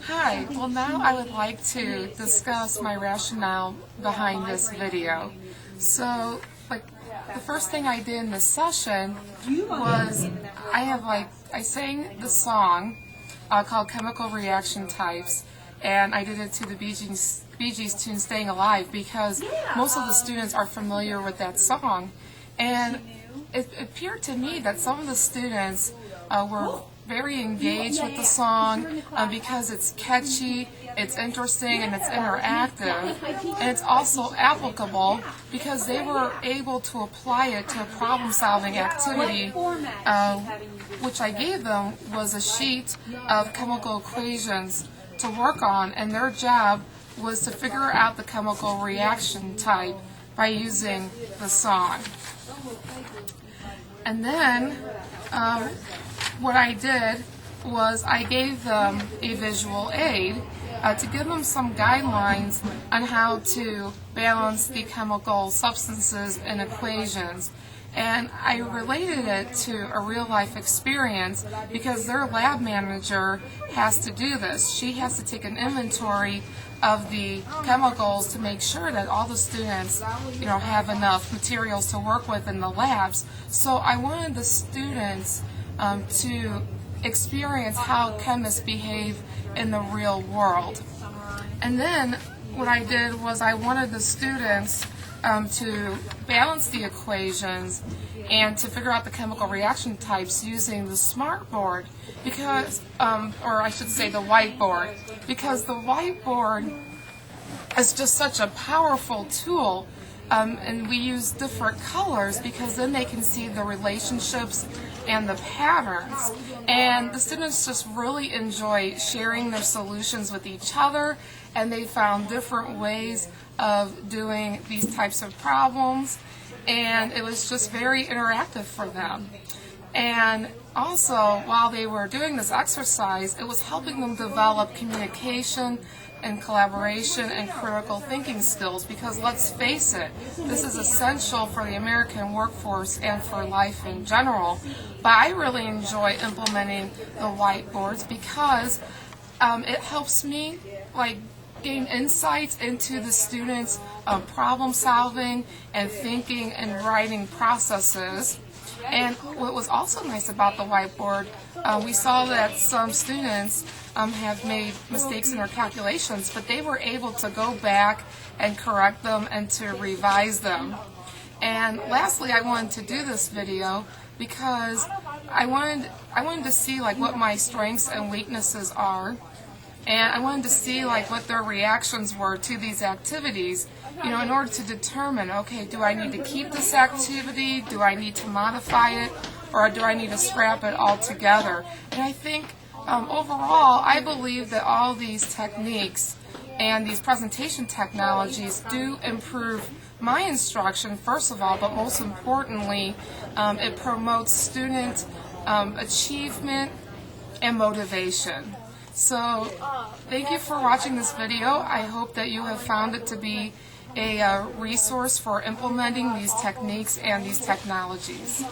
Hi, well now I would like to discuss my rationale behind this video. So, the first thing I did in this session was I sang the song called Chemical Reaction Types, and I did it to the Bee Gees tune Staying Alive because most of the students are familiar with that song. And it appeared to me that some of the students were very engaged with the song because it's catchy, it's interesting, and it's interactive. And it's also applicable because they were able to apply it to a problem-solving activity, which I gave them was a sheet of chemical equations to work on, and their job was to figure out the chemical reaction type by using the song. And then what I did was I gave them a visual aid to give them some guidelines on how to balance the chemical substances and equations. And I related it to a real-life experience because their lab manager has to do this. She has to take an inventory of the chemicals to make sure that all the students, have enough materials to work with in the labs. So I wanted the students to experience how chemists behave in the real world. And then what I did was I wanted the students to balance the equations and to figure out the chemical reaction types using the smartboard because, or I should say the whiteboard, because the whiteboard is just such a powerful tool. And we use different colors because then they can see the relationships and the patterns. And the students just really enjoy sharing their solutions with each other, and they found different ways of doing these types of problems, and it was just very interactive for them. And also, while they were doing this exercise, it was helping them develop communication and collaboration and critical thinking skills because let's face it, this is essential for the American workforce and for life in general. But I really enjoy implementing the whiteboards because it helps me gain insights into the students' problem solving and thinking and writing processes. And what was also nice about the whiteboard, we saw that some students have made mistakes in their calculations, but they were able to go back and correct them and to revise them. And lastly, I wanted to do this video because I wanted to see what my strengths and weaknesses are, and I wanted to see what their reactions were to these activities, in order to determine, okay, do I need to keep this activity, do I need to modify it, or do I need to scrap it altogether? And I think overall, I believe that all these techniques and these presentation technologies do improve my instruction, first of all, but most importantly, it promotes student achievement and motivation. So, thank you for watching this video. I hope that you have found it to be a resource for implementing these techniques and these technologies.